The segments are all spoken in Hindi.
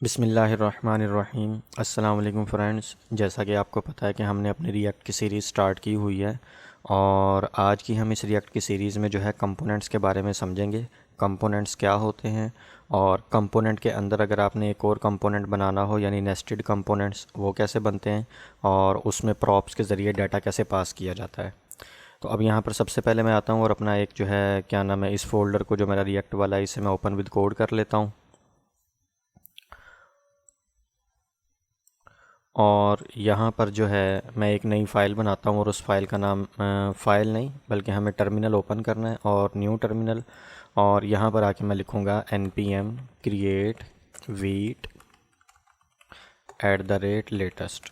बिस्मिल्लाहिर्रहमानिर्रहीम। अस्सलाम वालेकुम फ्रेंड्स। जैसा कि आपको पता है कि हमने अपनी रिएक्ट की सीरीज़ स्टार्ट की हुई है और आज की हम इस रिएक्ट की सीरीज़ में जो है कंपोनेंट्स के बारे में समझेंगे। कंपोनेंट्स क्या होते हैं और कंपोनेंट के अंदर अगर आपने एक और कंपोनेंट बनाना हो यानी नेस्टेड कंपोनेंट्स वो कैसे बनते हैं और उसमें प्रॉप्स के ज़रिए डाटा कैसे पास किया जाता है। तो अब यहाँ पर सबसे पहले मैं आता हूँ और अपना एक जो है क्या नाम है इस फोल्डर को जो मेरा रिएक्ट वाला है इसे मैं ओपन विद कोड कर लेता हूँ और यहाँ पर जो है मैं एक नई फ़ाइल बनाता हूँ और उस फाइल का नाम फ़ाइल नहीं बल्कि हमें टर्मिनल ओपन करना है और न्यू टर्मिनल। और यहाँ पर आके मैं लिखूँगा npm create वीट @latest।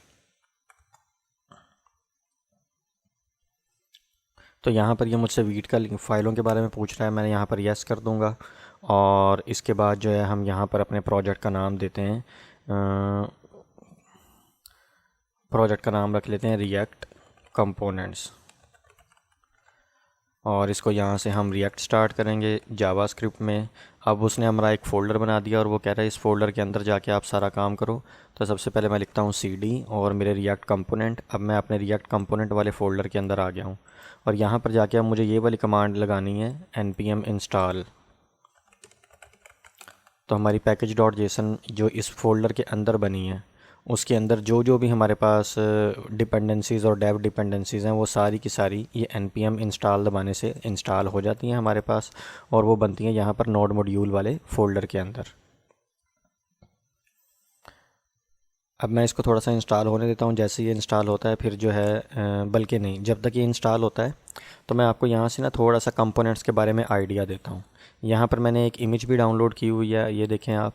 तो यहाँ पर ये मुझसे वीट का फ़ाइलों के बारे में पूछ रहा है, मैंने यहाँ पर यस कर दूँगा और इसके बाद जो है हम यहाँ पर अपने प्रोजेक्ट का नाम देते हैं। प्रोजेक्ट का नाम रख लेते हैं रिएक्ट कंपोनेंट्स और इसको यहाँ से हम रिएक्ट स्टार्ट करेंगे जावास्क्रिप्ट में। अब उसने हमारा एक फ़ोल्डर बना दिया और वो कह रहा है इस फोल्डर के अंदर जाके आप सारा काम करो। तो सबसे पहले मैं लिखता हूँ cd और मेरे रिएक्ट कंपोनेंट। अब मैं अपने रिएक्ट कंपोनेंट वाले फ़ोल्डर के अंदर आ गया हूँ और यहाँ पर जाके अब मुझे ये वाली कमांड लगानी है npm install। तो हमारी पैकेज डॉट जेसन जो इस फोल्डर के अंदर बनी है उसके अंदर जो जो भी हमारे पास डिपेंडेंसीज़ और डेव डिपेंडेंसीज़ हैं वो सारी की सारी ये npm इंस्टॉल दबाने से इंस्टॉल हो जाती हैं हमारे पास और वो बनती हैं यहाँ पर नोड मॉड्यूल वाले फ़ोल्डर के अंदर। अब मैं इसको थोड़ा सा इंस्टॉल होने देता हूँ। जैसे ये इंस्टॉल होता है फिर जो है बल्कि नहीं, जब तक ये इंस्टॉल होता है तो मैं आपको यहाँ से ना थोड़ा सा कंपोनेंट्स के बारे में आइडिया देता हूँ। यहाँ पर मैंने एक इमेज भी डाउनलोड की हुई है, ये देखें आप।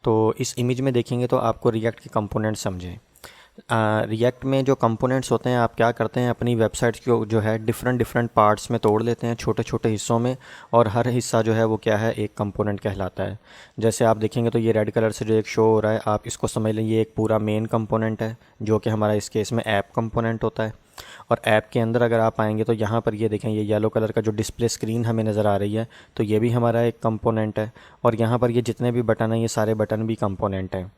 तो इस इमेज में देखेंगे तो आपको रिएक्ट के कंपोनेंट समझें। रिएक्ट में जो कंपोनेंट्स होते हैं आप क्या करते हैं अपनी वेबसाइट को जो है डिफरेंट डिफरेंट पार्ट्स में तोड़ लेते हैं, छोटे छोटे हिस्सों में, और हर हिस्सा जो है वो क्या है एक कंपोनेंट कहलाता है। जैसे आप देखेंगे तो ये रेड कलर से जो एक शो हो रहा है आप इसको समझ लें ये एक पूरा मेन कंपोनेंट है जो कि हमारा इस केस में ऐप कंपोनेंट होता है। और ऐप के अंदर अगर आप आएंगे तो यहाँ पर ये देखें ये येलो कलर का जो डिस्प्ले स्क्रीन हमें नज़र आ रही है तो ये भी हमारा एक कंपोनेंट है। और यहाँ पर ये जितने भी बटन हैं ये सारे बटन भी कंपोनेंट हैं।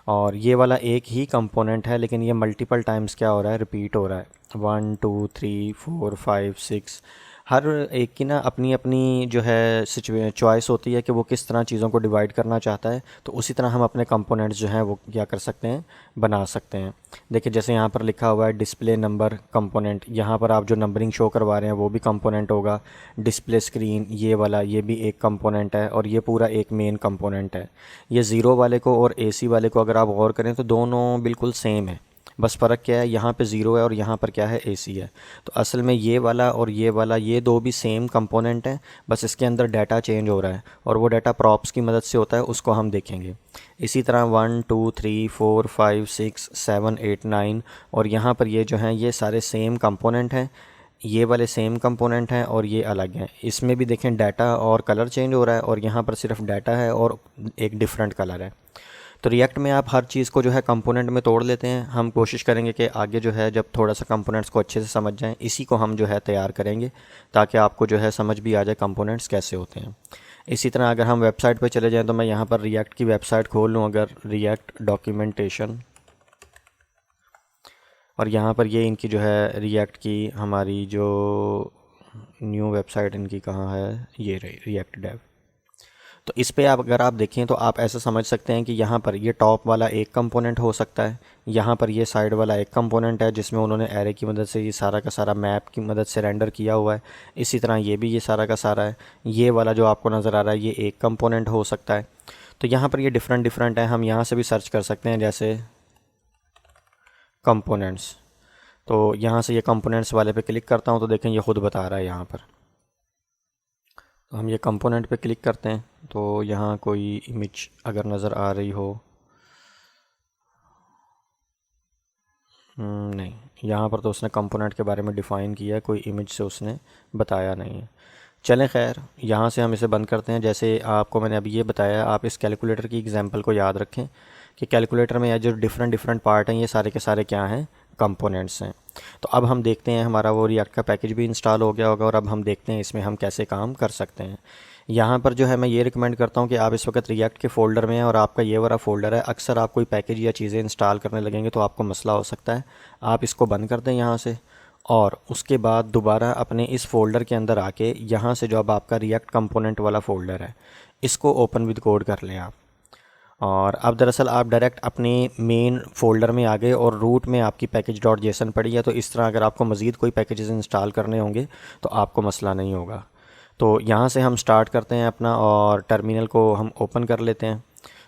और ये वाला एक ही कंपोनेंट है लेकिन ये मल्टीपल टाइम्स क्या हो रहा है रिपीट हो रहा है। 1 2 3 4 5 6 हर एक की ना अपनी अपनी जो है चॉइस होती है कि वो किस तरह चीज़ों को डिवाइड करना चाहता है। तो उसी तरह हम अपने कंपोनेंट्स जो हैं वो क्या कर सकते हैं बना सकते हैं। देखिए जैसे यहाँ पर लिखा हुआ है डिस्प्ले नंबर कंपोनेंट, यहाँ पर आप जो नंबरिंग शो करवा रहे हैं वो भी कंपोनेंट होगा। डिस्प्ले स्क्रीन ये वाला ये भी एक कंपोनेंट है और ये पूरा एक मेन कंपोनेंट है। ये ज़ीरो वाले को और एसी वाले को अगर आप गौर करें तो दोनों बिल्कुल सेम है, बस फ़र्क क्या है यहाँ पे ज़ीरो है और यहाँ पर क्या है एसी है। तो असल में ये वाला और ये वाला ये दो भी सेम कंपोनेंट हैं, बस इसके अंदर डाटा चेंज हो रहा है और वो डाटा प्रॉप्स की मदद से होता है, उसको हम देखेंगे। इसी तरह 1 2 3 4 5 6 7 8 9 और यहाँ पर ये जो हैं ये सारे सेम कंपोनेंट हैं, ये वाले सेम कंपोनेंट हैं और ये अलग हैं। इसमें भी देखें डाटा और कलर चेंज हो रहा है और यहाँ पर सिर्फ डाटा है और एक डिफरेंट कलर है। तो रिएक्ट में आप हर चीज़ को जो है कंपोनेंट में तोड़ लेते हैं। हम कोशिश करेंगे कि आगे जो है जब थोड़ा सा कंपोनेंट्स को अच्छे से समझ जाएं इसी को हम जो है तैयार करेंगे ताकि आपको जो है समझ भी आ जाए कंपोनेंट्स कैसे होते हैं। इसी तरह अगर हम वेबसाइट पे चले जाएं तो मैं यहाँ पर रिएक्ट की वेबसाइट खोल लूँ, अगर रिएक्ट डॉक्यूमेंटेशन, और यहाँ पर ये इनकी जो है रिएक्ट की हमारी जो न्यू वेबसाइट इनकी कहाँ है, ये रही रिएक्ट डेव। तो इस पे आप अगर आप देखें तो आप ऐसा समझ सकते हैं कि यहाँ पर ये टॉप वाला एक कंपोनेंट हो सकता है, यहाँ पर ये साइड वाला एक कंपोनेंट है जिसमें उन्होंने एरे की मदद से ये सारा का सारा मैप की मदद से रेंडर किया हुआ है। इसी तरह ये भी ये सारा का सारा है। ये वाला जो आपको नज़र आ रहा है ये एक कंपोनेंट हो सकता है। तो यहाँ पर ये डिफरेंट डिफरेंट है, हम यहाँ से भी सर्च कर सकते हैं जैसे कंपोनेंट्स। तो यहाँ से ये कंपोनेंट्स वाले पे क्लिक करता हूँ तो देखें ये ख़ुद बता रहा है यहाँ पर। तो हम ये कंपोनेंट पे क्लिक करते हैं तो यहाँ कोई इमेज अगर नज़र आ रही हो, नहीं, यहाँ पर तो उसने कंपोनेंट के बारे में डिफ़ाइन किया है, कोई इमेज से उसने बताया नहीं है। चलें खैर, यहाँ से हम इसे बंद करते हैं। जैसे आपको मैंने अभी ये बताया, आप इस कैलकुलेटर की एग्जांपल को याद रखें कि कैलकुलेटर में जो डिफरेंट डिफरेंट पार्ट हैं ये सारे के सारे क्या हैं, कंपोनेंट्स हैं। तो अब हम देखते हैं हमारा वो रिएक्ट का पैकेज भी इंस्टॉल हो गया होगा और अब हम देखते हैं इसमें हम कैसे काम कर सकते हैं। यहाँ पर जो है मैं ये रिकमेंड करता हूँ कि आप इस वक्त रिएक्ट के फ़ोल्डर में हैं और आपका ये वाला फ़ोल्डर है, अक्सर आप कोई पैकेज या चीज़ें इंस्टॉल करने लगेंगे तो आपको मसला हो सकता है। आप इसको बंद कर दें यहाँ से, और उसके बाद दोबारा अपने इस फ़ोल्डर के अंदर आके यहाँ से जो अब आपका रिएक्ट कंपोनेंट वाला फ़ोल्डर है इसको ओपन विद कोड कर लें आप। और अब दरअसल आप डायरेक्ट अपने मेन फ़ोल्डर में आ गए और रूट में आपकी पैकेज डॉट जेसन पड़ी है, तो इस तरह अगर आपको मज़ीद कोई पैकेजेस इंस्टॉल करने होंगे तो आपको मसला नहीं होगा। तो यहाँ से हम स्टार्ट करते हैं अपना और टर्मिनल को हम ओपन कर लेते हैं।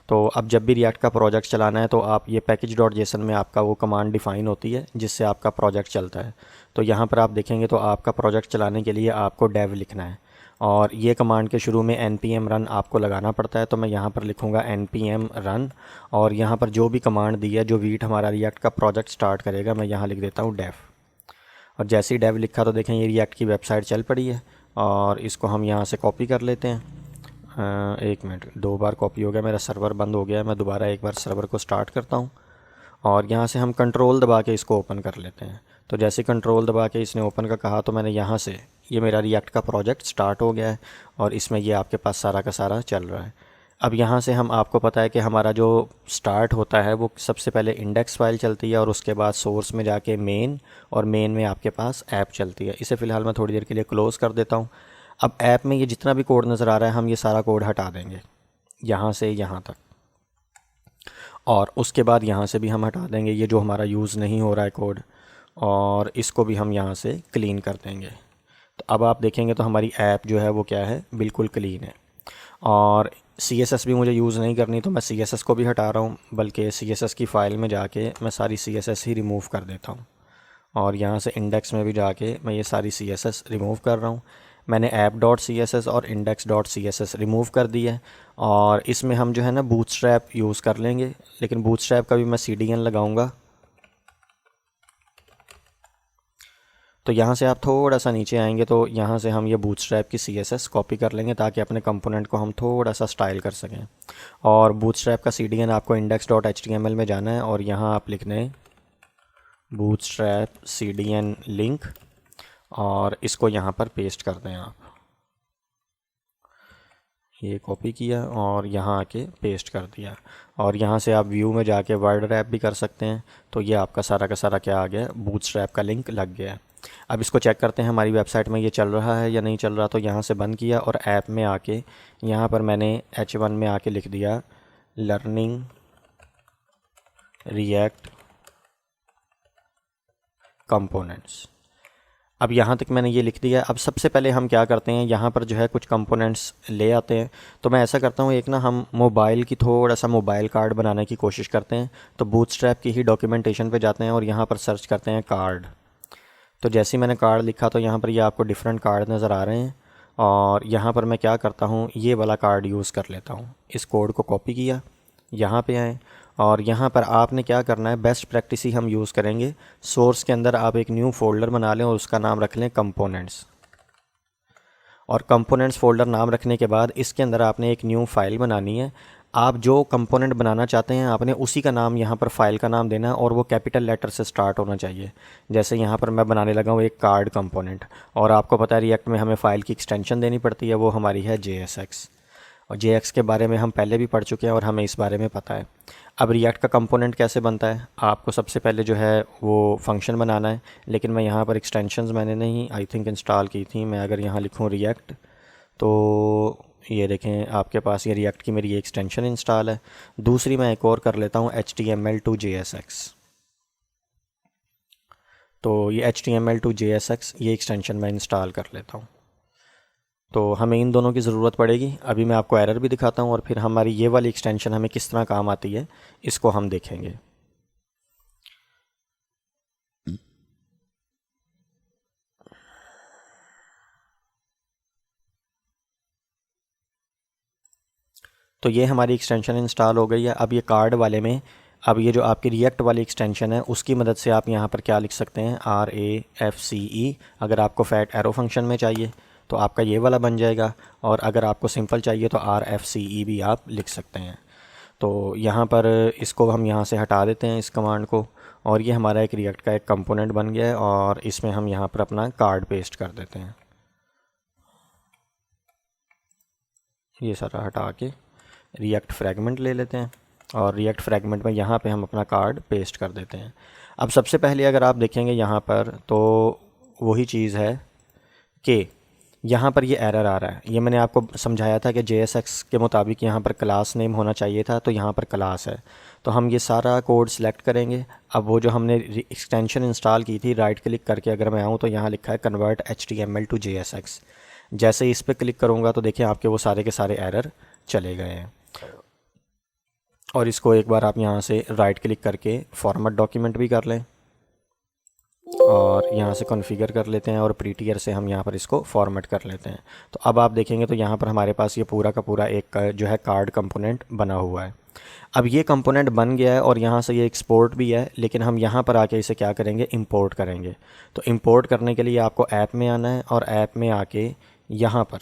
तो अब जब भी रिएक्ट का प्रोजेक्ट चलाना है तो आप ये पैकेज डॉट जेसन में आपका वो कमांड डिफ़ाइन होती है जिससे आपका प्रोजेक्ट चलता है। तो यहाँ पर आप देखेंगे तो आपका प्रोजेक्ट चलाने के लिए आपको डेव लिखना है और ये कमांड के शुरू में npm रन आपको लगाना पड़ता है। तो मैं यहाँ पर लिखूँगा npm रन और यहाँ पर जो भी कमांड दी है, जो वीट हमारा रिएक्ट का प्रोजेक्ट स्टार्ट करेगा, मैं यहाँ लिख देता हूँ डेव। और जैसे ही डेव लिखा तो देखें ये रिएक्ट की वेबसाइट चल पड़ी है और इसको हम यहाँ से कॉपी कर लेते हैं। एक मिनट, 2 बार कॉपी हो गया, मेरा सर्वर बंद हो गया है। मैं दोबारा एक बार सर्वर को स्टार्ट करता हूँ और यहाँ से हम कंट्रोल दबा के इसको ओपन कर लेते हैं। तो जैसे कंट्रोल दबा के इसने ओपन का कहा तो मैंने यहाँ से, ये मेरा रिएक्ट का प्रोजेक्ट स्टार्ट हो गया है और इसमें ये आपके पास सारा का सारा चल रहा है। अब यहाँ से हम, आपको पता है कि हमारा जो स्टार्ट होता है वो सबसे पहले इंडेक्स फाइल चलती है और उसके बाद सोर्स में जाके मेन, और मेन में आपके पास ऐप चलती है। इसे फ़िलहाल मैं थोड़ी देर के लिए क्लोज़ कर देता हूँ। अब ऐप में ये जितना भी कोड नज़र आ रहा है हम ये सारा कोड हटा देंगे यहाँ से यहाँ तक, और उसके बाद यहाँ से भी हम हटा देंगे ये जो हमारा यूज़ नहीं हो रहा है कोड, और इसको भी हम यहाँ से क्लीन कर देंगे। तो अब आप देखेंगे तो हमारी ऐप जो है वो क्या है, बिल्कुल क्लीन है। और CSS भी मुझे यूज़ नहीं करनी तो मैं CSS को भी हटा रहा हूँ, बल्कि CSS की फ़ाइल में जाके मैं सारी CSS ही रिमूव कर देता हूँ और यहाँ से इंडेक्स में भी जाके मैं ये सारी CSS रिमूव कर रहा हूँ। मैंने app.css और index.css रिमूव कर दी है और इसमें हम जो है ना बूटस्ट्रैप यूज़ कर लेंगे, लेकिन बूटस्ट्रैप का भी मैं CDN लगाऊंगा। तो यहाँ से आप थोड़ा सा नीचे आएंगे तो यहाँ से हम ये बूटस्ट्रैप की CSS कॉपी कर लेंगे ताकि अपने कंपोनेंट को हम थोड़ा सा स्टाइल कर सकें। और बूटस्ट्रैप का CDN आपको index.html में जाना है और यहाँ आप लिख दें बूटस्ट्रैप CDN लिंक और इसको यहाँ पर पेस्ट कर दें आप। ये कॉपी किया और यहाँ आके पेस्ट कर दिया और यहाँ से आप व्यू में जाके वर्ड रैप भी कर सकते हैं। तो ये आपका सारा का सारा क्या आ गया, बूटस्ट्रैप का लिंक लग गया है। अब इसको चेक करते हैं हमारी वेबसाइट में ये चल रहा है या नहीं चल रहा। तो यहाँ से बंद किया और ऐप में आके यहाँ पर मैंने H1 में आके लिख दिया लर्निंग रिएक्ट कंपोनेंट्स। अब यहाँ तक मैंने ये लिख दिया। अब सबसे पहले हम क्या करते हैं, यहाँ पर जो है कुछ कंपोनेंट्स ले आते हैं। तो मैं ऐसा करता हूँ, एक ना हम मोबाइल की थोड़ा सा मोबाइल कार्ड बनाने की कोशिश करते हैं। तो बूटस्ट्रैप की ही डॉक्यूमेंटेशन पे जाते हैं और यहाँ पर सर्च करते हैं कार्ड। तो जैसे ही मैंने कार्ड लिखा तो यहाँ पर ये आपको डिफरेंट कार्ड नज़र आ रहे हैं और यहाँ पर मैं क्या करता हूँ, ये वाला कार्ड यूज़ कर लेता हूँ। इस कोड को कॉपी किया, यहाँ पे आए और यहाँ पर आपने क्या करना है, बेस्ट प्रैक्टिस ही हम यूज़ करेंगे। सोर्स के अंदर आप एक न्यू फोल्डर बना लें और उसका नाम रख लें कंपोनेंट्स। और कंपोनेंट्स फोल्डर नाम रखने के बाद इसके अंदर आपने एक न्यू फाइल बनानी है। आप जो कंपोनेंट बनाना चाहते हैं आपने उसी का नाम यहाँ पर फाइल का नाम देना है और वो कैपिटल लेटर से स्टार्ट होना चाहिए। जैसे यहाँ पर मैं बनाने लगा हूँ एक कार्ड कंपोनेंट, और आपको पता है रिएक्ट में हमें फ़ाइल की एक्सटेंशन देनी पड़ती है, वो हमारी है JSX। और JX के बारे में हम पहले भी पढ़ चुके हैं और हमें इस बारे में पता है। अब रिएक्ट का कंपोनेंट कैसे बनता है, आपको सबसे पहले जो है वो फंक्शन बनाना है, लेकिन मैं यहाँ पर एक्सटेंशंस मैंने नहीं आई थिंक इंस्टॉल की थी। मैं अगर यहाँ लिखूँ रिएक्ट तो ये देखें आपके पास ये रिएक्ट की मेरी ये एक्सटेंशन इंस्टॉल है। दूसरी मैं एक और कर लेता हूँ HTML2JSX। तो ये HTML2JSX ये एक्सटेंशन मैं इंस्टॉल कर लेता हूँ। तो हमें इन दोनों की ज़रूरत पड़ेगी। अभी मैं आपको एरर भी दिखाता हूँ और फिर हमारी ये वाली एक्सटेंशन हमें किस तरह काम आती है इसको हम देखेंगे। तो ये हमारी एक्सटेंशन इंस्टॉल हो गई है। अब ये कार्ड वाले में, अब ये जो आपकी रिएक्ट वाली एक्सटेंशन है उसकी मदद से आप यहाँ पर क्या लिख सकते हैं, RAFCE। अगर आपको फैट एरो फंक्शन में चाहिए तो आपका ये वाला बन जाएगा, और अगर आपको सिंपल चाहिए तो RFCE भी आप लिख सकते हैं। तो यहाँ पर इसको हम यहाँ से हटा देते हैं इस कमांड को, और ये हमारा एक रिएक्ट का एक कंपोनेंट बन गया है और इसमें हम यहाँ पर अपना कार्ड पेस्ट कर देते हैं। ये सारा हटा के रिएक्ट फ्रैगमेंट ले लेते हैं और रिएक्ट फ्रैगमेंट में यहाँ पे हम अपना कार्ड पेस्ट कर देते हैं। अब सबसे पहले अगर आप देखेंगे यहाँ पर तो वही चीज़ है कि यहाँ पर ये एरर आ रहा है। ये मैंने आपको समझाया था कि JSX के मुताबिक यहाँ पर क्लास नेम होना चाहिए था, तो यहाँ पर क्लास है। तो हम ये सारा कोड सिलेक्ट करेंगे। अब वो जो हमने एक्सटेंशन इंस्टॉल की थी, राइट क्लिक करके अगर मैं आऊँ तो यहाँ लिखा है कन्वर्ट HTML टू JSX। जैसे ही इस पर क्लिक करूँगा तो देखिए आपके वो सारे के सारे एरर चले गए हैं। और इसको एक बार आप यहाँ से राइट क्लिक करके फॉर्मेट डॉक्यूमेंट भी कर लें और यहाँ से कॉन्फ़िगर कर लेते हैं और प्रीटियर से हम यहाँ पर इसको फॉर्मेट कर लेते हैं। तो अब आप देखेंगे तो यहाँ पर हमारे पास ये पूरा का पूरा एक जो है कार्ड कंपोनेंट बना हुआ है। अब ये कंपोनेंट बन गया है और यहाँ से ये एक्सपोर्ट भी है, लेकिन हम यहाँ पर आके इसे क्या करेंगे, इंपोर्ट करेंगे। तो इंपोर्ट करने के लिए आपको ऐप में आना है और ऐप में आके यहाँ पर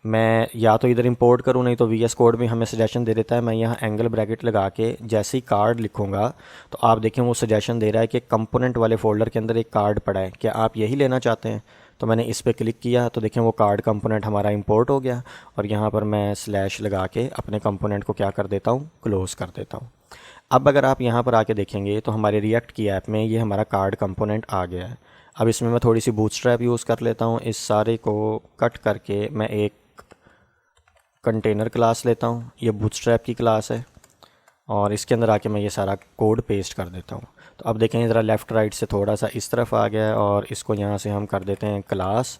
मैं या तो इधर इंपोर्ट करूँ, नहीं तो VS कोड भी हमें सजेशन दे देता है। मैं यहाँ एंगल ब्रैकेट लगा के जैसे ही कार्ड लिखूँगा तो आप देखें वो सजेशन दे रहा है कि कंपोनेंट वाले फ़ोल्डर के अंदर एक कार्ड पड़ा है, क्या आप यही लेना चाहते हैं। तो मैंने इस पर क्लिक किया तो देखें वो कार्ड कंपोनेंट हमारा इंपोर्ट हो गया और यहाँ पर मैं स्लैश लगा के अपने कंपोनेंट को क्या कर देता हूँ, क्लोज़ कर देता हूँ। अब अगर आप यहाँ पर आके देखेंगे तो हमारे रिएक्ट की ऐप में ये हमारा कार्ड कंपोनेंट आ गया है। अब इसमें मैं थोड़ी सी बूटस्ट्रैप यूज़ कर लेता हूँ। इस सारे को कट करके मैं एक कंटेनर क्लास लेता हूँ, ये बूटस्ट्रैप की क्लास है, और इसके अंदर आके मैं ये सारा कोड पेस्ट कर देता हूँ। तो अब देखें ज़रा लेफ़्ट राइट से थोड़ा सा इस तरफ आ गया है और इसको यहाँ से हम कर देते हैं क्लास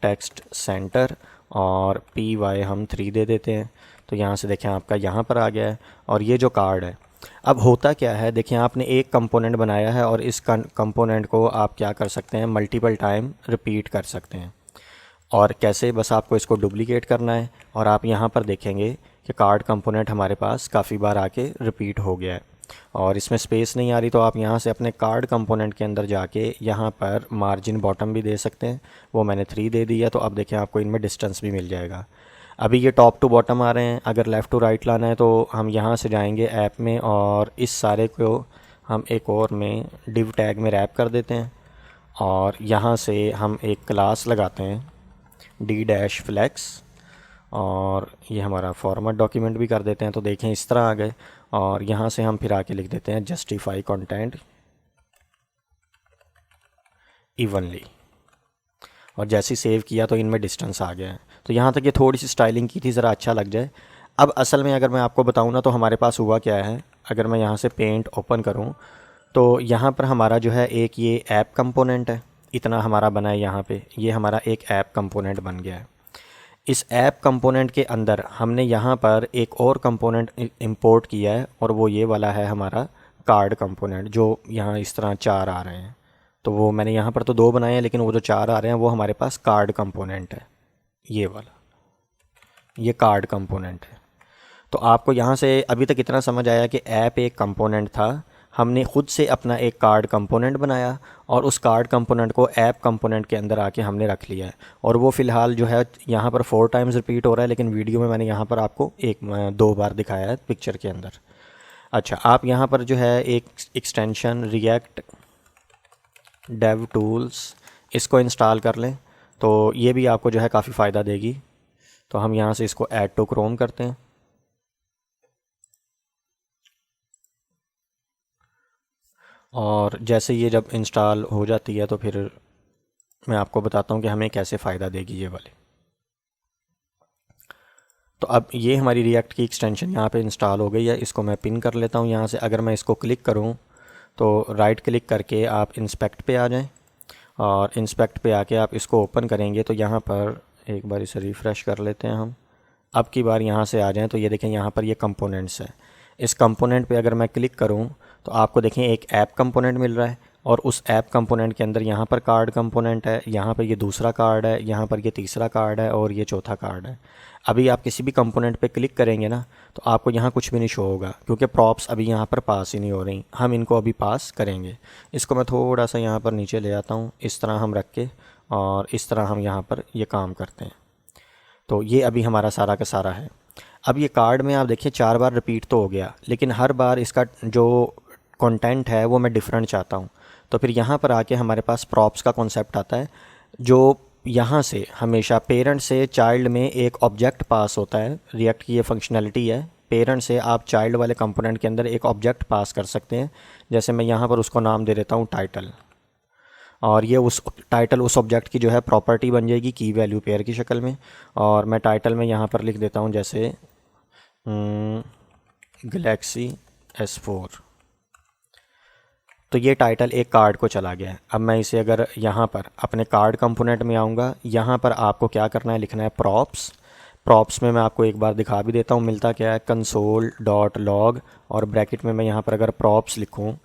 टेक्स्ट सेंटर और PY हम 3 दे देते हैं। तो यहाँ से देखें आपका यहाँ पर आ गया है और ये जो कार्ड है। अब होता क्या है, देखिए आपने एक कंपोनेंट बनाया है और इस कंपोनेंट को आप क्या कर सकते हैं, मल्टीपल टाइम रिपीट कर सकते हैं। और कैसे, बस आपको इसको डुप्लीकेट करना है और आप यहाँ पर देखेंगे कि कार्ड कंपोनेंट हमारे पास काफ़ी बार आके रिपीट हो गया है और इसमें स्पेस नहीं आ रही। तो आप यहाँ से अपने कार्ड कंपोनेंट के अंदर जाके यहाँ पर मार्जिन बॉटम भी दे सकते हैं, वो मैंने 3 दे दिया। तो अब देखें आपको इनमें डिस्टेंस भी मिल जाएगा। अभी ये टॉप टू बॉटम आ रहे हैं, अगर लेफ़्ट टू राइट लाना है तो हम यहाँ से जाएंगे ऐप में और इस सारे को हम एक और में डिव टैग में रैप कर देते हैं और यहाँ से हम एक क्लास लगाते हैं D-flex और ये हमारा फॉर्मेट डॉक्यूमेंट भी कर देते हैं। तो देखें इस तरह आ गए और यहाँ से हम फिर आके लिख देते हैं जस्टिफाई कंटेंट इवनली और जैसे ही सेव किया तो इनमें डिस्टेंस आ गया है। तो यहाँ तक ये थोड़ी सी स्टाइलिंग की थी, ज़रा अच्छा लग जाए। अब असल में अगर मैं आपको बताऊँ ना तो हमारे पास हुआ क्या है, अगर मैं यहाँ से पेंट ओपन करूँ तो यहाँ पर हमारा जो है एक ये ऐप कंपोनेंट है, इतना हमारा बना है यहाँ पे, ये हमारा एक ऐप कंपोनेंट बन गया है। इस ऐप कंपोनेंट के अंदर हमने यहाँ पर एक और कंपोनेंट इंपोर्ट किया है और वो ये वाला है हमारा कार्ड कंपोनेंट, जो यहाँ इस तरह 4 आ रहे हैं। तो वो मैंने यहाँ पर तो 2 बनाए हैं, लेकिन वो जो 4 आ रहे हैं वो हमारे पास कार्ड कंपोनेंट है, ये वाला, ये कार्ड कंपोनेंट है। तो आपको यहाँ से अभी तक इतना समझ आया कि ऐप एक कंपोनेंट था, हमने ख़ुद से अपना एक कार्ड कंपोनेंट बनाया और उस कार्ड कंपोनेंट को ऐप कंपोनेंट के अंदर आके हमने रख लिया है और वो फ़िलहाल जो है यहाँ पर 4 टाइम्स रिपीट हो रहा है, लेकिन वीडियो में मैंने यहाँ पर आपको 2 बार दिखाया है पिक्चर के अंदर। अच्छा, आप यहाँ पर जो है एक एक्सटेंशन रिएक्ट डेव टूल्स, इसको इंस्टॉल कर लें तो ये भी आपको जो है काफ़ी फ़ायदा देगी। तो हम यहाँ से इसको ऐड टू क्रोम करते हैं और जैसे ये जब इंस्टॉल हो जाती है तो फिर मैं आपको बताता हूँ कि हमें कैसे फ़ायदा देगी ये वाली। तो अब ये हमारी रिएक्ट की एक्सटेंशन यहाँ पे इंस्टॉल हो गई है, इसको मैं पिन कर लेता हूँ यहाँ से। अगर मैं इसको क्लिक करूँ तो राइट क्लिक करके आप इंस्पेक्ट पे आ जाएं और इंस्पेक्ट पे आके आप इसको ओपन करेंगे तो यहाँ पर एक बार इसे रिफ़्रेश कर लेते हैं हम। अब की बार यहाँ से आ जाएं तो ये देखें यहाँ पर ये कंपोनेंट्स है। इस कंपोनेंट पे अगर मैं क्लिक करूँ तो आपको देखें एक ऐप कंपोनेंट मिल रहा है और उस ऐप कंपोनेंट के अंदर यहाँ पर कार्ड कंपोनेंट है, यहाँ पर ये दूसरा कार्ड है, यहाँ पर ये तीसरा कार्ड है और ये चौथा कार्ड है। अभी आप किसी भी कंपोनेंट पे क्लिक करेंगे ना तो आपको यहाँ कुछ भी नहीं शो होगा क्योंकि प्रॉप्स अभी यहाँ पर पास ही नहीं हो रही। हम इनको अभी पास करेंगे। इसको मैं थोड़ा सा यहाँ पर नीचे ले आता हूँ, इस तरह हम रख के, और इस तरह हम यहाँ पर ये काम करते हैं। तो ये अभी हमारा सारा का सारा है। अब ये कार्ड में आप देखिए 4 बार रिपीट तो हो गया, लेकिन हर बार इसका जो कंटेंट है वो मैं डिफरेंट चाहता हूँ। तो फिर यहाँ पर आके हमारे पास प्रॉप्स का कॉन्सेप्ट आता है। जो यहाँ से हमेशा पेरेंट से चाइल्ड में एक ऑब्जेक्ट पास होता है। रिएक्ट की ये फंक्शनैलिटी है, पेरेंट से आप चाइल्ड वाले कंपोनेंट के अंदर एक ऑब्जेक्ट पास कर सकते हैं। जैसे मैं यहाँ पर उसको नाम दे देता हूँ टाइटल, और ये उस टाइटल उस ऑब्जेक्ट की जो है प्रॉपर्टी बन जाएगी की वैल्यू पेयर की शक्ल में। और मैं टाइटल में यहाँ पर लिख देता हूँ जैसे गैलेक्सी S4। तो ये टाइटल एक कार्ड को चला गया है। अब मैं इसे अगर यहाँ पर अपने कार्ड कंपोनेंट में आऊँगा, यहाँ पर आपको क्या करना है, लिखना है प्रॉप्स। प्रॉप्स में मैं आपको एक बार दिखा भी देता हूँ मिलता क्या है, console.log, और ब्रैकेट में मैं यहाँ पर अगर प्रॉप्स लिखूँ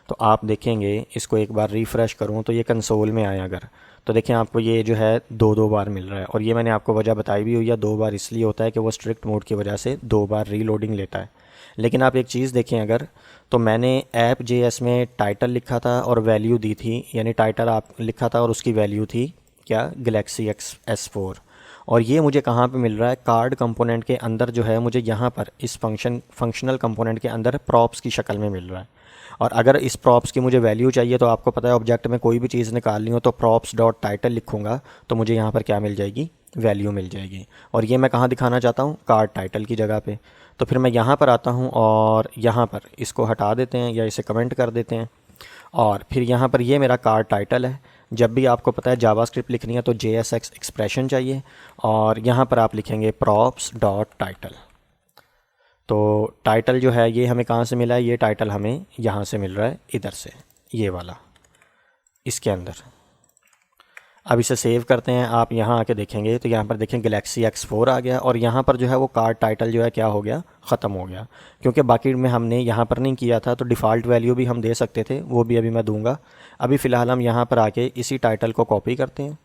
तो आप देखेंगे, इसको एक बार रिफ़्रेश करूँ तो ये कंसोल में आए अगर, तो देखें आपको ये जो है दो बार मिल रहा है। और ये मैंने आपको वजह बताई भी हुई है, 2 बार इसलिए होता है कि वो स्ट्रिक्ट मोड की वजह से 2 बार रीलोडिंग लेता है। लेकिन आप एक चीज़ देखें अगर, तो मैंने app.js में टाइटल लिखा था और वैल्यू दी थी, यानी टाइटल आप लिखा था और उसकी वैल्यू थी क्या, गैलेक्सी S4। और ये मुझे कहाँ पे मिल रहा है, कार्ड कंपोनेंट के अंदर जो है मुझे यहाँ पर इस फंक्शनल कंपोनेंट के अंदर प्रॉप्स की शक्ल में मिल रहा है। और अगर इस प्रॉप्स की मुझे वैल्यू चाहिए तो आपको पता है ऑब्जेक्ट में कोई भी चीज़ निकालनी हो तो प्रॉप्स डॉट टाइटल लिखूँगा तो मुझे यहाँ पर क्या मिल जाएगी, वैल्यू मिल जाएगी। और ये मैं कहाँ दिखाना चाहता हूँ, कार्ड टाइटल की जगह पे। तो फिर मैं यहाँ पर आता हूँ और यहाँ पर इसको हटा देते हैं या इसे कमेंट कर देते हैं। और फिर यहाँ पर ये मेरा कार्ड टाइटल है। जब भी आपको पता है जावास्क्रिप्ट लिखनी है तो JSX एक्सप्रेशन चाहिए, और यहाँ पर आप लिखेंगे प्रॉप्स डॉट टाइटल। तो टाइटल जो है ये हमें कहाँ से मिला है, ये टाइटल हमें यहाँ से मिल रहा है, इधर से, ये वाला, इसके अंदर। अब इसे सेव करते हैं। आप यहाँ आके देखेंगे तो यहाँ पर देखें गैलेक्सी X4 आ गया, और यहाँ पर जो है वो कार्ड टाइटल जो है क्या हो गया, ख़त्म हो गया। क्योंकि बाकी में हमने यहाँ पर नहीं किया था, तो डिफ़ॉल्ट वैल्यू भी हम दे सकते थे, वो भी अभी मैं दूंगा। अभी फ़िलहाल हम यहाँ पर आके इसी टाइटल को कॉपी करते हैं,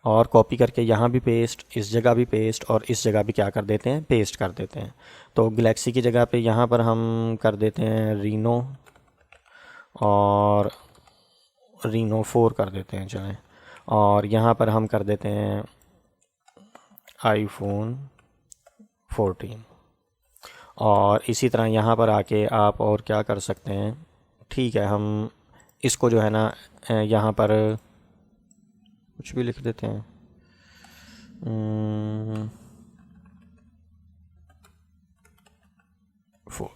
और कॉपी करके यहाँ भी पेस्ट, इस जगह भी पेस्ट, और इस जगह भी क्या कर देते हैं, पेस्ट कर देते हैं। तो गैलेक्सी की जगह पे यहाँ पर हम कर देते हैं रीनो, और रीनो 4 कर देते हैं चाहे, और यहाँ पर हम कर देते हैं iPhone 14। और इसी तरह यहाँ पर आके आप और क्या कर सकते हैं, ठीक है, हम इसको जो है ना यहाँ पर कुछ भी लिख देते हैं, 4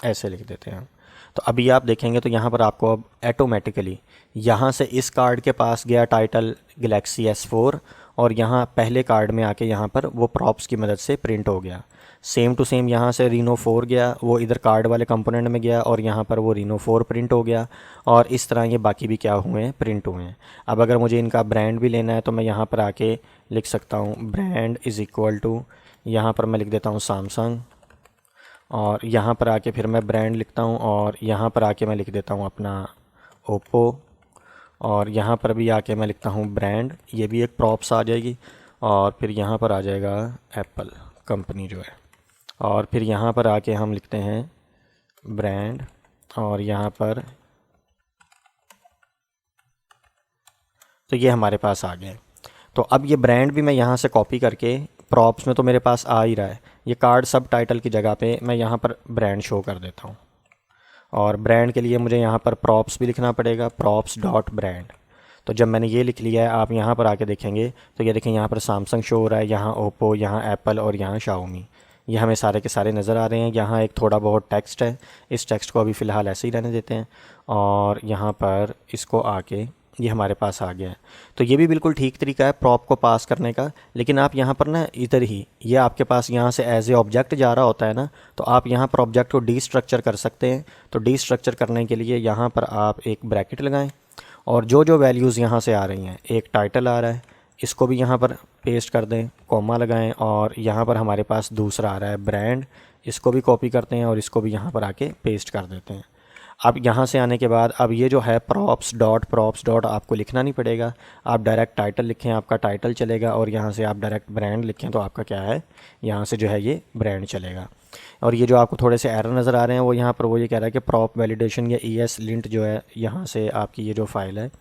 ऐसे लिख देते हैं। तो अभी आप देखेंगे तो यहाँ पर आपको अब ऑटोमेटिकली यहाँ से इस कार्ड के पास गया टाइटल गैलेक्सी S4, और यहाँ पहले कार्ड में आके यहाँ पर वो प्रॉप्स की मदद से प्रिंट हो गया। सेम टू सेम यहाँ से रीनो 4 गया, वो इधर कार्ड वाले कंपोनेंट में गया, और यहाँ पर वो रीनो 4 प्रिंट हो गया। और इस तरह ये बाकी भी क्या हुए हैं, प्रिंट हुए हैं। अब अगर मुझे इनका ब्रांड भी लेना है तो मैं यहाँ पर आके लिख सकता हूँ ब्रांड इज़ इक्वल टू, यहाँ पर मैं लिख देता हूँ सैमसंग, और यहाँ पर आके फिर मैं ब्रांड लिखता हूँ, और यहाँ पर आके मैं लिख देता हूँ अपना ओप्पो, और यहाँ पर भी आके मैं लिखता हूँ ब्रांड, ये भी एक प्रॉप्स आ जाएगी। और फिर यहाँ पर आ जाएगा एप्पल कंपनी जो है, और फिर यहाँ पर आके हम लिखते हैं ब्रांड, और यहाँ पर, तो ये हमारे पास आ गए। तो अब ये ब्रांड भी मैं यहाँ से कॉपी करके, प्रॉप्स में तो मेरे पास आ ही रहा है, ये कार्ड सब टाइटल की जगह पे मैं यहाँ पर ब्रांड शो कर देता हूँ। और ब्रांड के लिए मुझे यहाँ पर प्रॉप्स भी लिखना पड़ेगा, प्रॉप्स डॉट ब्रांड। तो जब मैंने ये लिख लिया है, आप यहाँ पर आके देखेंगे तो ये देखें यहाँ पर सैमसंग शो हो रहा है, यहाँ ओप्पो, यहाँ एप्पल, और यहाँ शाओमी, ये हमें सारे के सारे नज़र आ रहे हैं। यहाँ एक थोड़ा बहुत टेक्स्ट है, इस टेक्स्ट को अभी फ़िलहाल ऐसे ही रहने देते हैं, और यहाँ पर इसको आके ये हमारे पास आ गया है। तो ये भी बिल्कुल ठीक तरीका है प्रॉप को पास करने का। लेकिन आप यहाँ पर ना इधर ही, ये आपके पास यहाँ से एज ए ऑब्जेक्ट जा रहा होता है ना, तो आप यहाँ पर ऑब्जेक्ट को डीस्ट्रक्चर कर सकते हैं। तो डीस्ट्रक्चर करने के लिए यहाँ पर आप एक ब्रैकेट लगाएं, और जो जो वैल्यूज़ यहाँ से आ रही हैं, एक टाइटल आ रहा है, इसको भी यहाँ पर पेस्ट कर दें, कॉमा लगाएं, और यहाँ पर हमारे पास दूसरा आ रहा है ब्रांड, इसको भी कॉपी करते हैं और इसको भी यहाँ पर आके पेस्ट कर देते हैं। अब यहाँ से आने के बाद अब ये जो है प्रॉप्स डॉट आपको लिखना नहीं पड़ेगा, आप डायरेक्ट टाइटल लिखें, आपका टाइटल चलेगा, और यहाँ से आप डायरेक्ट ब्रांड लिखें तो आपका क्या है, यहाँ से जो है ये ब्रांड चलेगा। और ये जो आपको थोड़े से एरर नज़र आ रहे हैं वो यहाँ पर वो ये कह रहा है कि प्रॉप वैलिडेशन या ESLint जो है यहाँ से आपकी ये जो फ़ाइल है,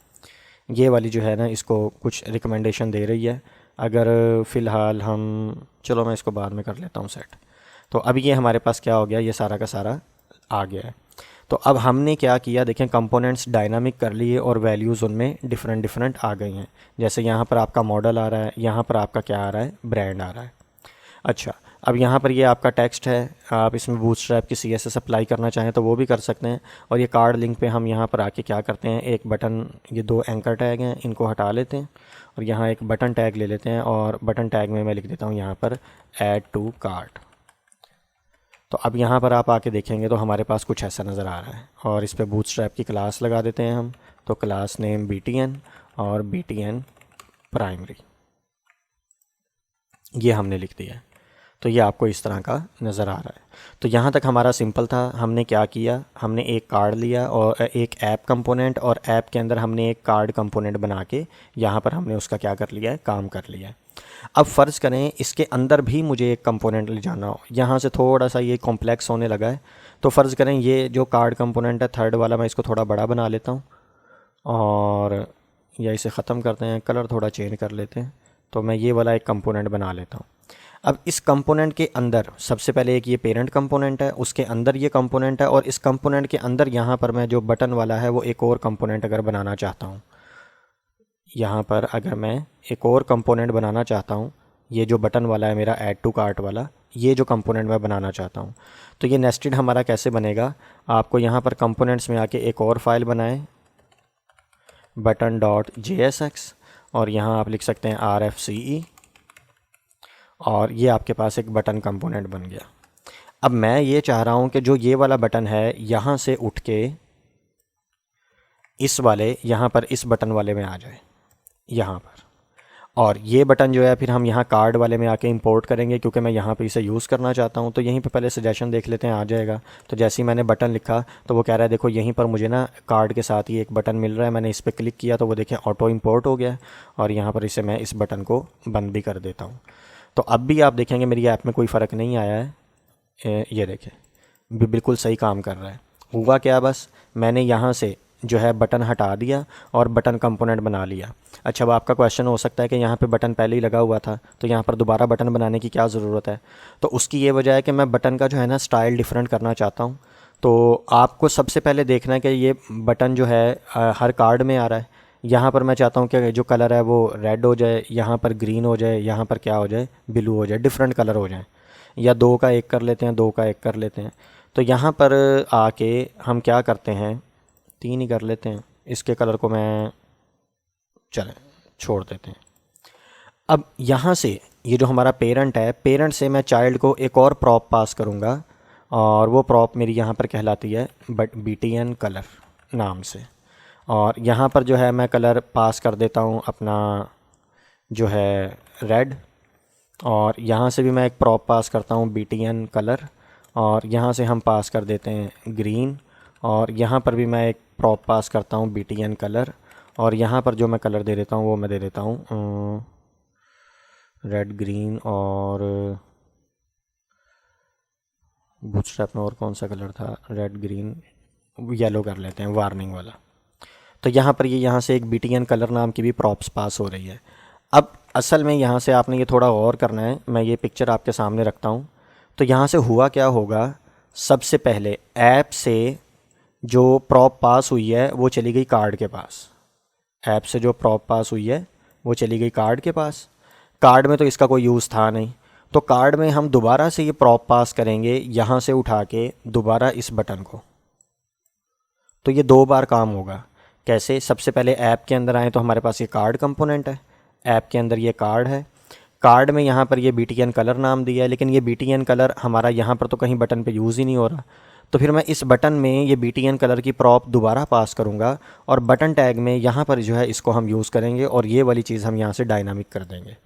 ये वाली जो है ना, इसको कुछ रिकमेंडेशन दे रही है। अगर फ़िलहाल हम, चलो मैं इसको बाद में कर लेता हूँ सेट। तो अभी ये हमारे पास क्या हो गया, ये सारा का सारा आ गया है। तो अब हमने क्या किया, देखें कंपोनेंट्स डायनामिक कर लिए और वैल्यूज़ उनमें डिफरेंट डिफरेंट आ गई हैं। जैसे यहाँ पर आपका मॉडल आ रहा है, यहाँ पर आपका क्या आ रहा है, ब्रांड आ रहा है। अच्छा, अब यहाँ पर ये आपका टेक्स्ट है, आप इसमें बूटस्ट्रैप की CSS अप्लाई करना चाहें तो वो भी कर सकते हैं। और ये कार्ड लिंक पे हम यहाँ पर आके क्या करते हैं, एक बटन, ये 2 एंकर टैग हैं, इनको हटा लेते हैं और यहाँ एक बटन टैग ले लेते हैं और बटन टैग में मैं लिख देता हूँ यहाँ पर ऐड टू कार्ट। तो अब यहाँ पर आप आके देखेंगे तो हमारे पास कुछ ऐसा नज़र आ रहा है और इस पर बूटस्ट्रैप की क्लास लगा देते हैं हम। तो क्लास नेम BTN और BTN प्राइमरी, ये हमने लिख दिया है। तो ये आपको इस तरह का नज़र आ रहा है। तो यहाँ तक हमारा सिंपल था। हमने क्या किया, हमने एक कार्ड लिया और एक ऐप कंपोनेंट, और ऐप के अंदर हमने एक कार्ड कंपोनेंट बना के यहाँ पर हमने उसका क्या कर लिया है, काम कर लिया है। अब फ़र्ज़ करें इसके अंदर भी मुझे एक कंपोनेंट ले जाना हो, यहाँ से थोड़ा सा ये कॉम्प्लेक्स होने लगा है। तो फ़र्ज़ करें ये जो कार्ड कंपोनेंट है थर्ड वाला, मैं इसको थोड़ा बड़ा बना लेता हूँ और या इसे ख़त्म करते हैं, कलर थोड़ा चेंज कर लेते हैं। तो मैं ये वाला एक कंपोनेंट बना लेता हूँ। अब इस कंपोनेंट के अंदर सबसे पहले एक ये पेरेंट कंपोनेंट है, उसके अंदर ये कंपोनेंट है, और इस कंपोनेंट के अंदर यहाँ पर मैं जो बटन वाला है वो एक और कंपोनेंट अगर बनाना चाहता हूँ, यहाँ पर अगर मैं एक और कंपोनेंट बनाना चाहता हूँ, ये जो बटन वाला है मेरा ऐड टू कार्ट वाला, ये जो कंपोनेंट मैं बनाना चाहता हूँ, तो ये नेस्टेड हमारा कैसे बनेगा, आपको यहाँ पर कंपोनेंट्स में आके एक और फाइल बनाएं button.jsx और यहाँ आप लिख सकते हैं RFCE, और ये आपके पास एक बटन कंपोनेंट बन गया। अब मैं ये चाह रहा हूँ कि जो ये वाला बटन है यहाँ से उठ के इस वाले यहाँ पर इस बटन वाले में आ जाए यहाँ पर, और ये बटन जो है फिर हम यहाँ कार्ड वाले में आके इंपोर्ट करेंगे क्योंकि मैं यहाँ पे इसे यूज़ करना चाहता हूँ। तो यहीं पे पहले सजेशन देख लेते हैं, आ जाएगा। तो जैसे ही मैंने बटन लिखा तो वो कह रहा है देखो यहीं पर मुझे ना कार्ड के साथ ही एक बटन मिल रहा है, मैंने इस पर क्लिक किया तो वो देखें ऑटो इंपोर्ट हो गया, और यहाँ पर इसे मैं इस बटन को बंद भी कर देता हूँ। तो अब भी आप देखेंगे मेरी ऐप में कोई फ़र्क नहीं आया है, ये देखें बिल्कुल सही काम कर रहा है। हुआ क्या, बस मैंने यहाँ से जो है बटन हटा दिया और बटन कंपोनेंट बना लिया। अच्छा, अब आपका क्वेश्चन हो सकता है कि यहाँ पे बटन पहले ही लगा हुआ था तो यहाँ पर दोबारा बटन बनाने की क्या ज़रूरत है। तो उसकी ये वजह है कि मैं बटन का जो है ना स्टाइल डिफरेंट करना चाहता हूँ। तो आपको सबसे पहले देखना है कि ये बटन जो है हर कार्ड में आ रहा है। यहाँ पर मैं चाहता हूँ कि जो कलर है वो रेड हो जाए, यहाँ पर ग्रीन हो जाए, यहाँ पर क्या हो जाए, ब्लू हो जाए, डिफरेंट कलर हो जाए, या 2 का 1 कर लेते हैं, 2 का 1 कर लेते हैं। तो यहाँ पर आके हम क्या करते हैं, 3 ही कर लेते हैं, इसके कलर को मैं चलें छोड़ देते हैं। अब यहाँ से ये जो हमारा पेरेंट है, पेरेंट से मैं चाइल्ड को एक और प्रॉप पास करूँगा, और वो प्रॉप मेरी यहाँ पर कहलाती है BTN कलर नाम से। और यहाँ पर जो है मैं कलर पास कर देता हूँ अपना जो है रेड, और यहाँ से भी मैं एक प्रॉप पास करता हूँ BTN कलर, और यहाँ से हम पास कर देते हैं ग्रीन, और यहाँ पर भी मैं एक प्रॉप पास करता हूँ BTN कलर, और यहाँ पर जो मैं कलर दे देता हूँ वो मैं दे देता हूँ रेड ग्रीन, और बूटस्ट्रैप में और कौन सा कलर था, रेड ग्रीन येलो कर लेते हैं, वार्निंग वाला। तो यहाँ पर ये यहाँ से एक BTN कलर नाम की भी प्रॉप्स पास हो रही है। अब असल में यहाँ से आपने ये थोड़ा और करना है, मैं ये पिक्चर आपके सामने रखता हूँ। तो यहाँ से हुआ क्या होगा, सबसे पहले ऐप से जो प्रॉप पास हुई है वो चली गई कार्ड के पास, ऐप से जो प्रॉप पास हुई है वो चली गई कार्ड के पास। कार्ड में तो इसका कोई यूज़ था नहीं, तो कार्ड में हम दोबारा से ये प्रॉप पास करेंगे यहाँ से उठा के दोबारा इस बटन को। तो ये 2 बार काम होगा। कैसे, सबसे पहले ऐप के अंदर आए तो हमारे पास ये कार्ड कंपोनेंट है, ऐप के अंदर ये कार्ड है, कार्ड में यहाँ पर ये BTN कलर नाम दिया है, लेकिन ये BTN कलर हमारा यहाँ पर तो कहीं बटन पे यूज़ ही नहीं हो रहा। तो फिर मैं इस बटन में ये BTN कलर की प्रॉप दोबारा पास करूँगा, और बटन टैग में यहाँ पर जो है इसको हम यूज़ करेंगे, और ये वाली चीज़ हम यहाँ से डायनामिक कर देंगे।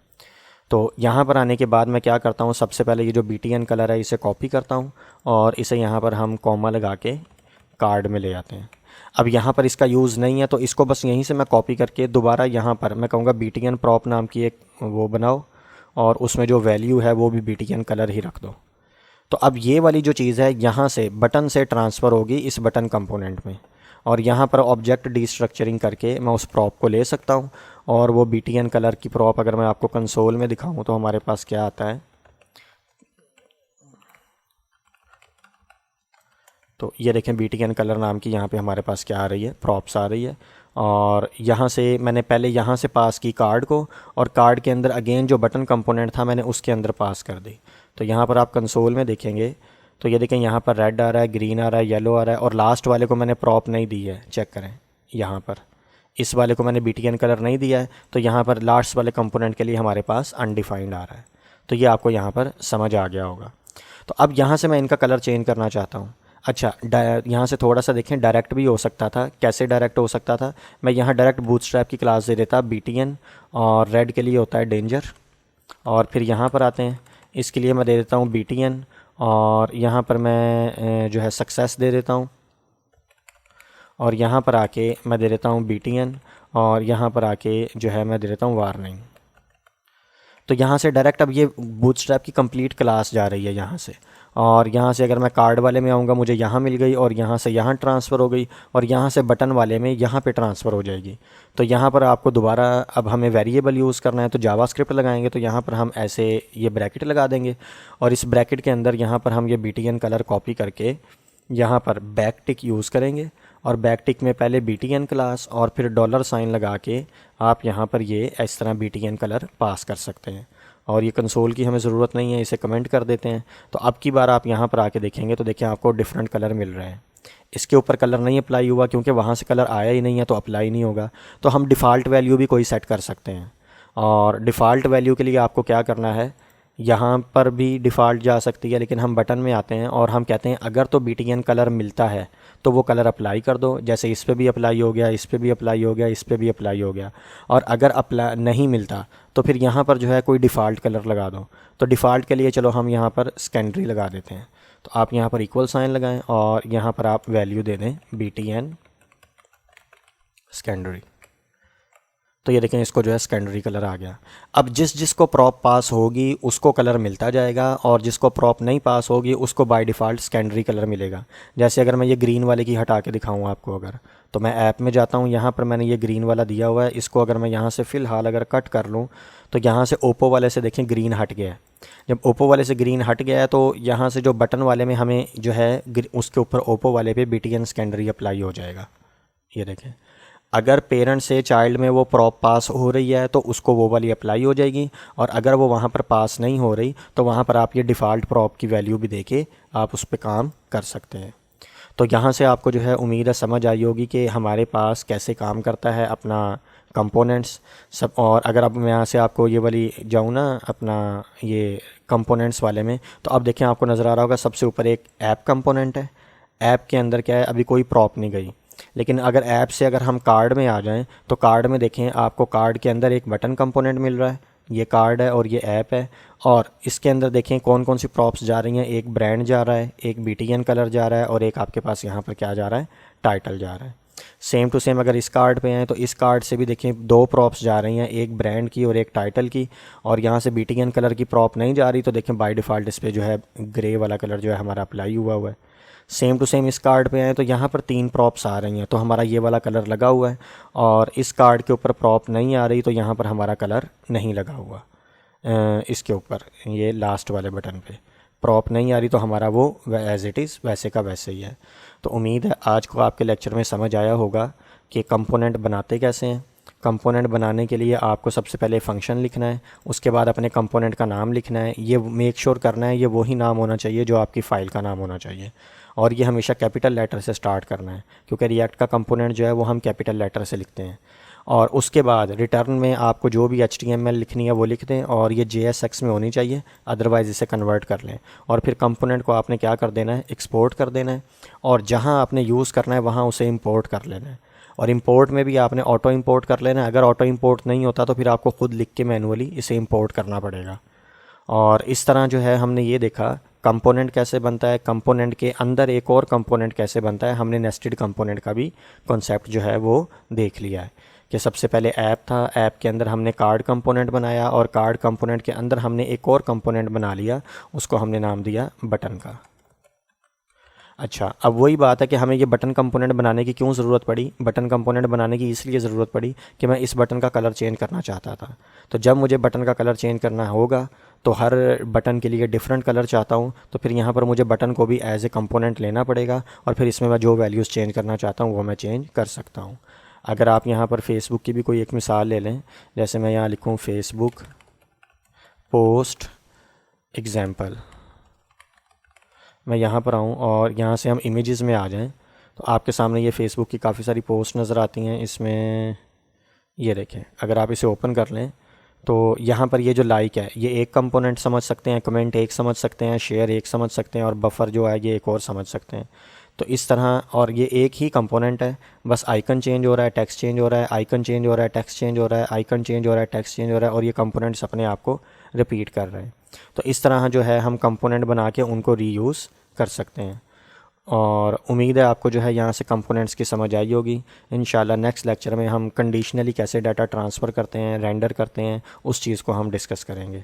तो यहाँ पर आने के बाद मैं क्या करता हूँ, सबसे पहले ये जो BTN कलर है इसे कॉपी करता हूँ, और इसे यहाँ पर हम कॉमा लगा के कार्ड में ले आते हैं। अब यहाँ पर इसका यूज़ नहीं है तो इसको बस यहीं से मैं कॉपी करके दोबारा यहाँ पर मैं कहूँगा BTN प्रॉप नाम की एक वो बनाओ, और उसमें जो वैल्यू है वो भी BTN कलर ही रख दो। तो अब ये वाली जो चीज़ है यहाँ से बटन से ट्रांसफ़र होगी इस बटन कंपोनेंट में, और यहाँ पर ऑब्जेक्ट डिस्ट्रक्चरिंग करके मैं उस प्रॉप को ले सकता हूँ। और वो BTN कलर की प्रॉप अगर मैं आपको कंसोल में दिखाऊँ तो हमारे पास क्या आता है, तो ये देखें BTN कलर नाम की यहाँ पे हमारे पास क्या आ रही है, प्रॉप्स आ रही है। और यहाँ से मैंने पहले यहाँ से पास की कार्ड को, और कार्ड के अंदर अगेन जो बटन कंपोनेंट था मैंने उसके अंदर पास कर दी। तो यहाँ पर आप कंसोल में देखेंगे तो ये देखें यहाँ पर रेड आ रहा है, ग्रीन आ रहा है, येलो आ रहा है, और लास्ट वाले को मैंने प्रॉप नहीं दी है, चेक करें यहाँ पर इस वाले को मैंने BTN कलर नहीं दिया है, तो यहाँ पर लास्ट वाले कंपोनेंट के लिए हमारे पास अनडिफाइंड आ रहा है। तो ये आपको यहाँ पर समझ आ गया होगा। तो अब यहाँ से मैं इनका कलर चेंज करना चाहता हूँ। अच्छा, यहाँ से थोड़ा सा देखें, डायरेक्ट भी हो सकता था। कैसे डायरेक्ट हो सकता था, मैं यहाँ डायरेक्ट बूटस्ट्रैप की क्लास दे देता BTN, और रेड के लिए होता है डेंजर, और फिर यहाँ पर आते हैं, इसके लिए मैं दे देता हूँ BTN, और यहाँ पर मैं जो है सक्सेस दे देता हूँ, और यहाँ पर आके मैं दे देता हूँ BTN, और यहाँ पर आके जो है मैं दे देता हूँ वार्निंग। तो यहाँ से डायरेक्ट अब ये बूटस्ट्रैप की कंप्लीट क्लास जा रही है यहाँ से, और यहाँ से अगर मैं कार्ड वाले में आऊँगा मुझे यहाँ मिल गई, और यहाँ से यहाँ ट्रांसफ़र हो गई, और यहाँ से बटन वाले में यहाँ पे ट्रांसफ़र हो जाएगी। तो यहाँ पर आपको दोबारा अब हमें वेरिएबल यूज़ करना है, तो जावास्क्रिप्ट लगाएंगे, तो यहाँ पर हम ऐसे ये ब्रैकेट लगा देंगे, और इस ब्रैकेट के अंदर यहाँ पर हम ये BTN कलर कॉपी करके यहाँ पर बैक टिक यूज़ करेंगे, और बैक टिक में पहले BTN क्लास और फिर डॉलर साइन लगा के आप यहाँ पर ये इस तरह BTN कलर पास कर सकते हैं। और ये कंसोल की हमें ज़रूरत नहीं है, इसे कमेंट कर देते हैं। तो अब की बार आप यहाँ पर आके देखेंगे तो देखिए आपको डिफरेंट कलर मिल रहे हैं। इसके ऊपर कलर नहीं अप्लाई हुआ क्योंकि वहाँ से कलर आया ही नहीं है, तो अप्लाई नहीं होगा। तो हम डिफ़ॉल्ट वैल्यू भी कोई सेट कर सकते हैं, और डिफ़ॉल्ट वैल्यू के लिए आपको क्या करना है, यहाँ पर भी डिफ़ॉल्ट जा सकती है, लेकिन हम बटन में आते हैं और हम कहते हैं अगर तो BTN कलर मिलता है तो वो कलर अप्लाई कर दो। जैसे इस पे भी अप्लाई हो गया, इस पे भी अप्लाई हो गया, इस पे भी अप्लाई हो गया। और अगर अप्लाई नहीं मिलता तो फिर यहाँ पर जो है कोई डिफ़ॉल्ट कलर लगा दो। तो डिफ़ॉल्ट के लिए चलो हम यहाँ पर सेकेंडरी लगा देते हैं। तो आप यहाँ पर इक्वल साइन लगाएं और यहाँ पर आप वैल्यू दे दें BTN सेकेंडरी। तो ये देखें इसको जो है सेकेंडरी कलर आ गया। अब जिसको प्रॉप पास होगी उसको कलर मिलता जाएगा, और जिसको प्रॉप नहीं पास होगी उसको बाय डिफ़ॉल्ट सेकेंडरी कलर मिलेगा। जैसे अगर मैं ये ग्रीन वाले की हटा के दिखाऊँ आपको, अगर तो मैं ऐप में जाता हूँ, यहाँ पर मैंने ये ग्रीन वाला दिया हुआ है, इसको अगर मैं यहाँ से फ़िलहाल अगर कट कर लूँ तो यहाँ से ओप्पो वाले से देखें ग्रीन हट गया है। जब ओप्पो वाले से ग्रीन हट गया है तो यहाँ से जो बटन वाले में हमें जो है उसके ऊपर ओप्पो वाले पे BTN सेकेंडरी अप्लाई हो जाएगा। ये देखें, अगर पेरेंट से चाइल्ड में वो प्रॉप पास हो रही है तो उसको वो वाली अप्लाई हो जाएगी, और अगर वो वहाँ पर पास नहीं हो रही तो वहाँ पर आप ये डिफ़ॉल्ट प्रॉप की वैल्यू भी देके आप उस पर काम कर सकते हैं। तो यहाँ से आपको जो है उम्मीद है समझ आई होगी कि हमारे पास कैसे काम करता है अपना कंपोनेंट्स सब। और अगर अब मैं यहाँ से आपको ये वाली जाऊँ ना अपना ये कंपोनेंट्स वाले में, तो अब देखें आपको नज़र आ रहा होगा सबसे ऊपर एक ऐप कंपोनेंट है। ऐप के अंदर क्या है, अभी कोई प्रॉप नहीं गई। लेकिन अगर ऐप से अगर हम कार्ड में आ जाएं तो कार्ड में देखें आपको कार्ड के अंदर एक बटन कंपोनेंट मिल रहा है, ये कार्ड है और ये ऐप है। और इसके अंदर देखें कौन कौन सी प्रॉप्स जा रही हैं, एक ब्रांड जा रहा है, एक BTN कलर जा रहा है, और एक आपके पास यहाँ पर क्या जा रहा है, टाइटल जा रहा है। सेम टू सेम अगर इस कार्ड पे हैं तो इस कार्ड से भी देखें 2 प्रॉप्स जा रही हैं, एक ब्रांड की और एक टाइटल की। और यहाँ से BTN कलर की प्रॉप नहीं जा रही, तो देखें बाय डिफ़ॉल्ट इस पर जो है ग्रे वाला कलर जो है हमारा अप्लाई हुआ है। सेम टू सेम इस कार्ड पे हैं तो यहाँ पर 3 प्रॉप्स आ रही हैं, तो हमारा ये वाला कलर लगा हुआ है। और इस कार्ड के ऊपर प्रॉप नहीं आ रही तो यहाँ पर हमारा कलर नहीं लगा हुआ। इसके ऊपर ये लास्ट वाले बटन पे प्रॉप नहीं आ रही तो हमारा वो एज़ इट इज़ वैसे का वैसे ही है। तो उम्मीद है आज को आपके लेक्चर में समझ आया होगा कि कंपोनेंट बनाते कैसे हैं। कंपोनेंट बनाने के लिए आपको सबसे पहले फ़ंक्शन लिखना है, उसके बाद अपने कंपोनेंट का नाम लिखना है। ये मेक श्योर करना है ये वही नाम होना चाहिए जो आपकी फ़ाइल का नाम होना चाहिए, और ये हमेशा कैपिटल लेटर से स्टार्ट करना है, क्योंकि रिएक्ट का कंपोनेंट जो है वो हम कैपिटल लेटर से लिखते हैं। और उसके बाद रिटर्न में आपको जो भी HTML लिखनी है वो लिख दें, और ये JSX में होनी चाहिए, अदरवाइज़ इसे कन्वर्ट कर लें। और फिर कंपोनेंट को आपने क्या कर देना है, एक्सपोर्ट कर देना है, और जहाँ आपने यूज़ करना है वहाँ उसे इंपोर्ट कर लेना है। और इंपोर्ट में भी आपने ऑटो इंपोर्ट कर लेना है। अगर ऑटो इंपोर्ट नहीं होता तो फिर आपको ख़ुद लिख के मैनुअली इसे इंपोर्ट करना पड़ेगा। और इस तरह जो है हमने ये देखा कंपोनेंट कैसे बनता है, कंपोनेंट के अंदर एक और कंपोनेंट कैसे बनता है। हमने नेस्टेड कंपोनेंट का भी कॉन्सेप्ट जो है वो देख लिया है कि सबसे पहले ऐप था, ऐप के अंदर हमने कार्ड कंपोनेंट बनाया, और कार्ड कंपोनेंट के अंदर हमने एक और कंपोनेंट बना लिया, उसको हमने नाम दिया बटन का। अच्छा, अब वही बात है कि हमें ये बटन कंपोनेंट बनाने की क्यों ज़रूरत पड़ी। बटन कंपोनेंट बनाने की इसलिए ज़रूरत पड़ी कि मैं इस बटन का कलर चेंज करना चाहता था। तो जब मुझे बटन का कलर चेंज करना होगा तो हर बटन के लिए डिफरेंट कलर चाहता हूँ, तो फिर यहाँ पर मुझे बटन को भी एज ए कंपोनेंट लेना पड़ेगा और फिर इसमें मैं जो वैल्यूज़ चेंज करना चाहता हूँ वो मैं चेंज कर सकता हूँ। अगर आप यहाँ पर फेसबुक की भी कोई एक मिसाल ले लें, जैसे मैं यहाँ लिखूँ फेसबुक पोस्ट एग्ज़ाम्पल, मैं यहाँ पर आऊँ और यहाँ से हम इमेजेस में आ जाएं, तो आपके सामने ये फेसबुक की काफ़ी सारी पोस्ट नज़र आती हैं। इसमें ये देखें, अगर आप इसे ओपन कर लें तो यहाँ पर ये जो लाइक है ये एक कंपोनेंट समझ सकते हैं, कमेंट एक समझ सकते हैं, शेयर एक समझ सकते हैं और बफर जो है ये एक और समझ सकते हैं। तो इस तरह, और ये एक ही कंपोनेंट है, बस आइकन चेंज हो रहा है, टेक्स्ट चेंज हो रहा है, आइकन चेंज हो रहा है, टेक्स्ट चेंज हो रहा है, आइकन चेंज हो रहा है, टेक्स्ट चेंज हो रहा है, और ये कंपोनेंट्स अपने आप को रिपीट कर रहे हैं। तो इस तरह जो है हम कंपोनेंट बना के उनको रीयूज़ कर सकते हैं। और उम्मीद है आपको जो है यहाँ से कंपोनेंट्स की समझ आई होगी। इंशाल्लाह नेक्स्ट लेक्चर में हम कंडीशनली कैसे डाटा ट्रांसफ़र करते हैं, रेंडर करते हैं, उस चीज़ को हम डिस्कस करेंगे।